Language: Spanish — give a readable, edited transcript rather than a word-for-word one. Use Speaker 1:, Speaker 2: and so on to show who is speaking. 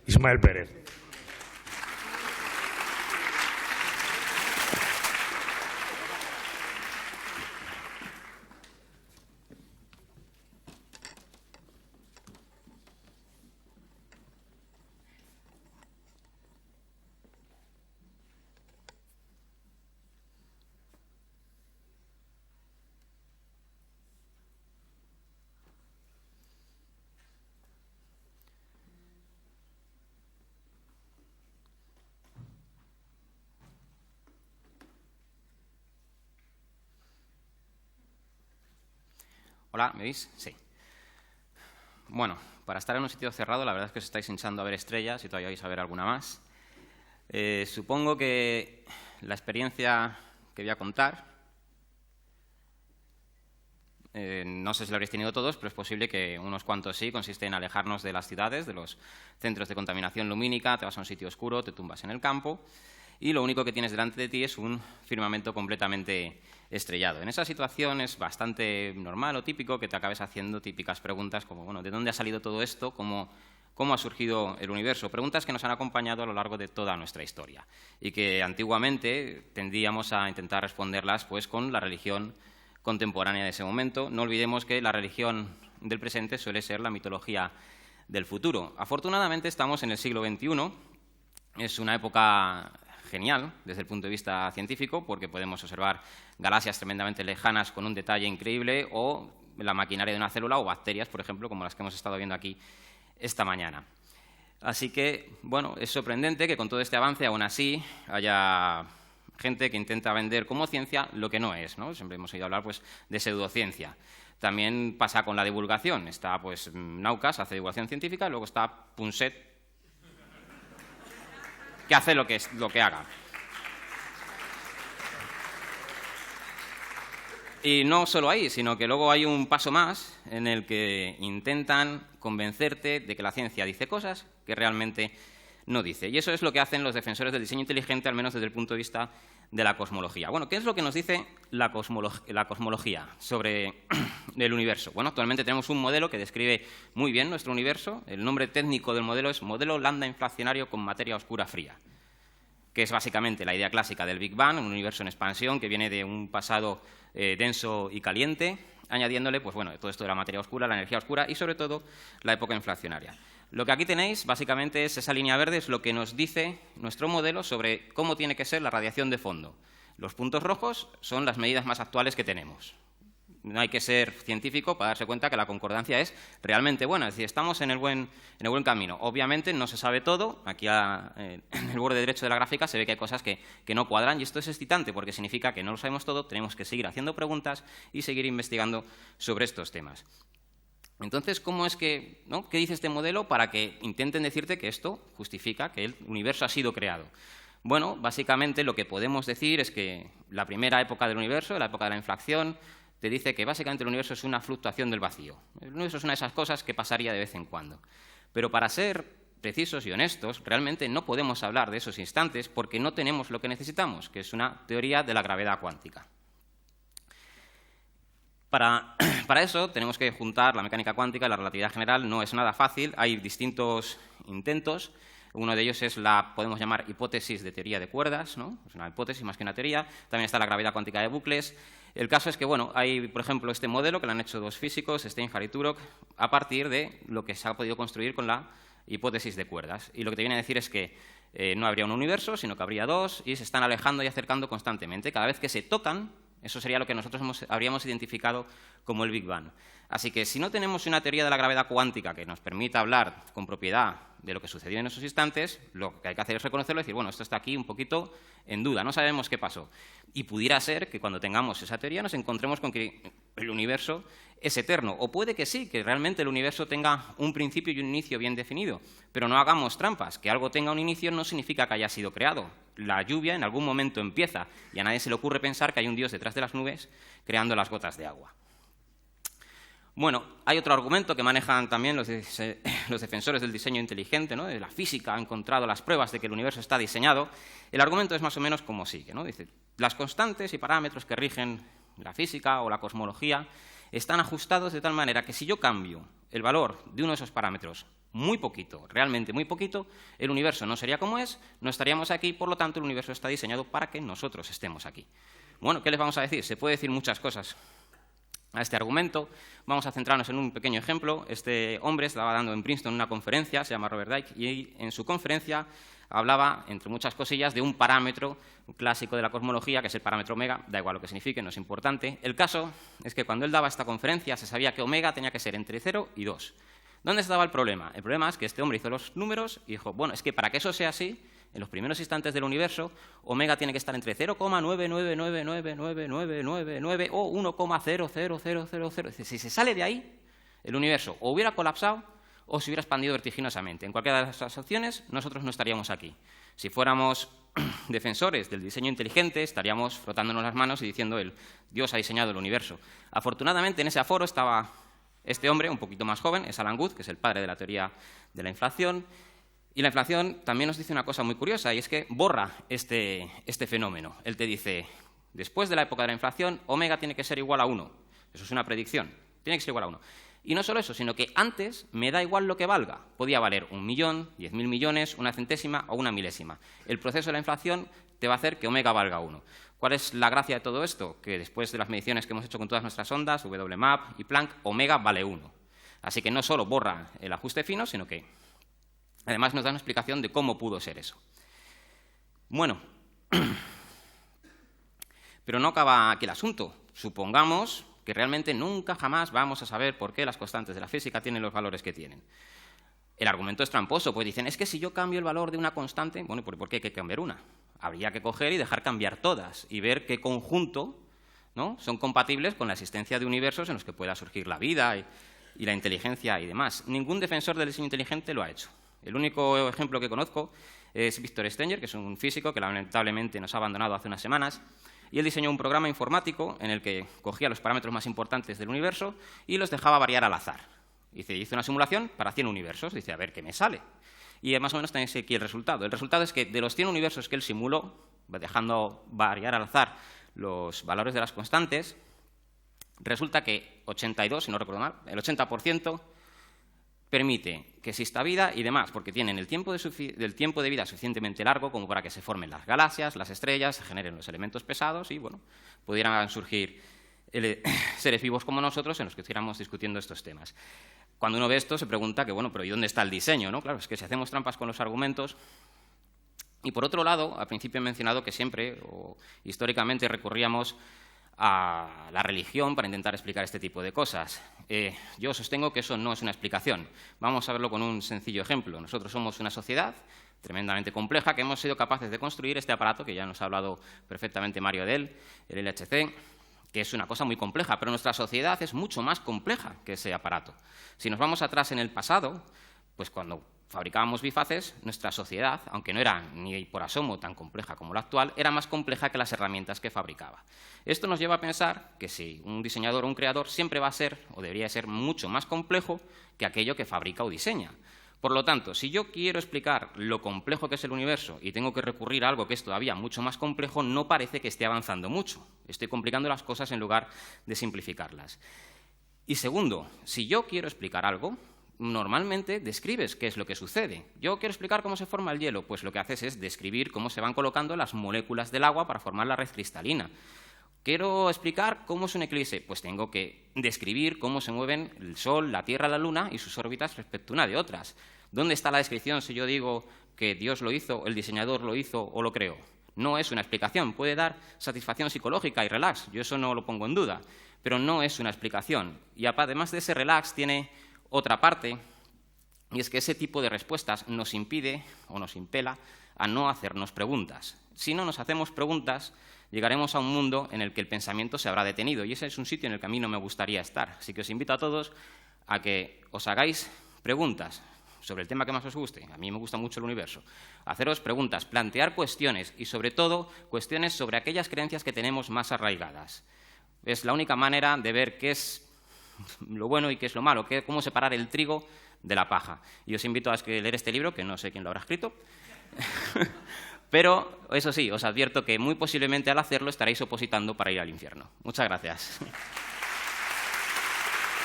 Speaker 1: Ismael Pérez.
Speaker 2: Hola, ¿me oís? Sí. Bueno, para estar en un sitio cerrado, la verdad es que os estáis hinchando a ver estrellas y todavía vais a ver alguna más. Supongo que la experiencia que voy a contar, no sé si la habréis tenido todos, pero es posible que unos cuantos sí, consiste en alejarnos de las ciudades, de los centros de contaminación lumínica, te vas a un sitio oscuro, te tumbas en el campo y lo único que tienes delante de ti es un firmamento completamente estrellado. En esa situación es bastante normal o típico que te acabes haciendo típicas preguntas como, bueno, ¿de dónde ha salido todo esto? ¿Cómo ha surgido el universo? Preguntas que nos han acompañado a lo largo de toda nuestra historia y que antiguamente tendíamos a intentar responderlas pues, con la religión contemporánea de ese momento. No olvidemos que la religión del presente suele ser la mitología del futuro. Afortunadamente estamos en el siglo XXI, es una época genial desde el punto de vista científico porque podemos observar galaxias tremendamente lejanas con un detalle increíble o la maquinaria de una célula o bacterias, por ejemplo, como las que hemos estado viendo aquí esta mañana. Así que, bueno, es sorprendente que con todo este avance aún así haya gente que intenta vender como ciencia lo que no es, ¿no? Siempre hemos oído hablar pues, de pseudociencia. También pasa con la divulgación. Está pues, Naucas, hace divulgación científica, y luego está Punset, que hace lo que haga. Y no solo ahí, sino que luego hay un paso más en el que intentan convencerte de que la ciencia dice cosas que realmente no dice. Y eso es lo que hacen los defensores del diseño inteligente, al menos desde el punto de vista de la cosmología. Bueno, ¿qué es lo que nos dice la cosmología sobre el universo? Bueno, actualmente tenemos un modelo que describe muy bien nuestro universo. El nombre técnico del modelo es modelo lambda inflacionario con materia oscura fría, que es básicamente la idea clásica del Big Bang, un universo en expansión que viene de un pasado denso y caliente, añadiéndole pues, bueno, todo esto de la materia oscura, la energía oscura y, sobre todo, la época inflacionaria. Lo que aquí tenéis, básicamente, es esa línea verde, es lo que nos dice nuestro modelo sobre cómo tiene que ser la radiación de fondo. Los puntos rojos son las medidas más actuales que tenemos. No hay que ser científico para darse cuenta que la concordancia es realmente buena, es decir, estamos en el buen camino. Obviamente no se sabe todo, aquí en el borde derecho de la gráfica se ve que hay cosas que no cuadran y esto es excitante porque significa que no lo sabemos todo, tenemos que seguir haciendo preguntas y seguir investigando sobre estos temas. Entonces, ¿cómo es que, ¿no? ¿Qué dice este modelo para que intenten decirte que esto justifica que el universo ha sido creado? Bueno, básicamente lo que podemos decir es que la primera época del universo, la época de la inflación, te dice que básicamente el universo es una fluctuación del vacío. El universo es una de esas cosas que pasaría de vez en cuando. Pero para ser precisos y honestos, realmente no podemos hablar de esos instantes porque no tenemos lo que necesitamos, que es una teoría de la gravedad cuántica. Para eso tenemos que juntar la mecánica cuántica y la relatividad general. No es nada fácil, hay distintos intentos. Uno de ellos es la, podemos llamar, hipótesis de teoría de cuerdas, ¿no? Es una hipótesis más que una teoría. También está la gravedad cuántica de bucles. El caso es que, bueno, hay, por ejemplo, este modelo que lo han hecho dos físicos, Steinhardt y Turok, a partir de lo que se ha podido construir con la hipótesis de cuerdas. Y lo que te viene a decir es que no habría un universo, sino que habría dos, y se están alejando y acercando constantemente. Cada vez que se tocan, eso sería lo que nosotros habríamos identificado como el Big Bang. Así que si no tenemos una teoría de la gravedad cuántica que nos permita hablar con propiedad de lo que sucedió en esos instantes, lo que hay que hacer es reconocerlo y decir, bueno, esto está aquí un poquito en duda, no sabemos qué pasó. Y pudiera ser que cuando tengamos esa teoría nos encontremos con que el universo es eterno. O puede que sí, que realmente el universo tenga un principio y un inicio bien definido. Pero no hagamos trampas. Que algo tenga un inicio no significa que haya sido creado. La lluvia en algún momento empieza y a nadie se le ocurre pensar que hay un Dios detrás de las nubes creando las gotas de agua. Bueno, hay otro argumento que manejan también los defensores del diseño inteligente, ¿no? De la física ha encontrado las pruebas de que el universo está diseñado. El argumento es más o menos como sigue, ¿no? Dice, las constantes y parámetros que rigen la física o la cosmología están ajustados de tal manera que si yo cambio el valor de uno de esos parámetros muy poquito, realmente muy poquito, el universo no sería como es, no estaríamos aquí, por lo tanto el universo está diseñado para que nosotros estemos aquí. Bueno, ¿qué les vamos a decir? Se puede decir muchas cosas a este argumento. Vamos a centrarnos en un pequeño ejemplo. Este hombre estaba dando en Princeton una conferencia, se llama Robert Dicke, y en su conferencia hablaba, entre muchas cosillas, de un parámetro clásico de la cosmología, que es el parámetro omega, da igual lo que signifique, no es importante. El caso es que cuando él daba esta conferencia se sabía que omega tenía que ser entre 0 y 2. ¿Dónde estaba el problema? El problema es que este hombre hizo los números y dijo, bueno, es que para que eso sea así, en los primeros instantes del universo, omega tiene que estar entre 0,9999999 o 1,00000. Si se sale de ahí, el universo o hubiera colapsado o se hubiera expandido vertiginosamente. En cualquiera de esas opciones, nosotros no estaríamos aquí. Si fuéramos defensores del diseño inteligente, estaríamos frotándonos las manos y diciendo, Dios ha diseñado el universo. Afortunadamente, en ese aforo estaba este hombre, un poquito más joven, es Alan Guth, que es el padre de la teoría de la inflación. Y la inflación también nos dice una cosa muy curiosa, y es que borra este fenómeno. Él te dice, después de la época de la inflación, omega tiene que ser igual a 1. Eso es una predicción, tiene que ser igual a 1. Y no solo eso, sino que antes me da igual lo que valga. Podía valer 1 millón, 10.000 millones, una centésima o una milésima. El proceso de la inflación te va a hacer que omega valga 1. ¿Cuál es la gracia de todo esto? Que después de las mediciones que hemos hecho con todas nuestras ondas, WMAP y Planck, omega vale 1. Así que no solo borra el ajuste fino, sino que además nos da una explicación de cómo pudo ser eso. Bueno, pero no acaba aquí el asunto. Supongamos que realmente nunca jamás vamos a saber por qué las constantes de la física tienen los valores que tienen. El argumento es tramposo, pues dicen, es que si yo cambio el valor de una constante, bueno, ¿por qué hay que cambiar una? Habría que coger y dejar cambiar todas y ver qué conjunto, ¿no?, son compatibles con la existencia de universos en los que pueda surgir la vida y la inteligencia y demás. Ningún defensor del diseño inteligente lo ha hecho. El único ejemplo que conozco es Victor Stenger, que es un físico que lamentablemente nos ha abandonado hace unas semanas, y él diseñó un programa informático en el que cogía los parámetros más importantes del universo y los dejaba variar al azar. Hizo una simulación para 100 universos, dice, a ver qué me sale. Y más o menos tenéis aquí el resultado. El resultado es que de los 100 universos que él simuló, dejando variar al azar los valores de las constantes, resulta que 82, si no recuerdo mal, el 80% permite que exista vida y demás, porque tienen el tiempo de vida suficientemente largo como para que se formen las galaxias, las estrellas, se generen los elementos pesados y, bueno, pudieran surgir seres vivos como nosotros en los que estuviéramos discutiendo estos temas. Cuando uno ve esto se pregunta que, bueno, pero ¿y dónde está el diseño?, ¿no? Claro, es que si hacemos trampas con los argumentos. Y por otro lado, al principio he mencionado que siempre, o históricamente, recurríamos a la religión para intentar explicar este tipo de cosas. Yo sostengo que eso no es una explicación. Vamos a verlo con un sencillo ejemplo. Nosotros somos una sociedad tremendamente compleja que hemos sido capaces de construir este aparato, que ya nos ha hablado perfectamente Mario de él, el LHC, que es una cosa muy compleja, pero nuestra sociedad es mucho más compleja que ese aparato. Si nos vamos atrás en el pasado, pues cuando fabricábamos bifaces, nuestra sociedad, aunque no era ni por asomo tan compleja como la actual, era más compleja que las herramientas que fabricaba. Esto nos lleva a pensar que si un diseñador o un creador siempre va a ser, o debería ser, mucho más complejo que aquello que fabrica o diseña. Por lo tanto, si yo quiero explicar lo complejo que es el universo y tengo que recurrir a algo que es todavía mucho más complejo, no parece que esté avanzando mucho. Estoy complicando las cosas en lugar de simplificarlas. Y segundo, si yo quiero explicar algo, normalmente describes qué es lo que sucede. Yo quiero explicar cómo se forma el hielo, pues lo que haces es describir cómo se van colocando las moléculas del agua para formar la red cristalina. Quiero explicar cómo es un eclipse, pues tengo que describir cómo se mueven el Sol, la Tierra, la Luna y sus órbitas respecto una de otras. ¿Dónde está la descripción si yo digo que Dios lo hizo, el diseñador lo hizo o lo creó? No es una explicación, puede dar satisfacción psicológica y relax, yo eso no lo pongo en duda, pero no es una explicación. Y además de ese relax tiene otra parte, y es que ese tipo de respuestas nos impide o nos impela a no hacernos preguntas. Si no nos hacemos preguntas, llegaremos a un mundo en el que el pensamiento se habrá detenido, y ese es un sitio en el que a mí no me gustaría estar. Así que os invito a todos a que os hagáis preguntas sobre el tema que más os guste. A mí me gusta mucho el universo. Haceros preguntas, plantear cuestiones y, sobre todo, cuestiones sobre aquellas creencias que tenemos más arraigadas. Es la única manera de ver qué es lo bueno y qué es lo malo, cómo separar el trigo de la paja. Y os invito a leer este libro, que no sé quién lo habrá escrito, pero eso sí, os advierto que muy posiblemente al hacerlo estaréis opositando para ir al infierno. Muchas gracias.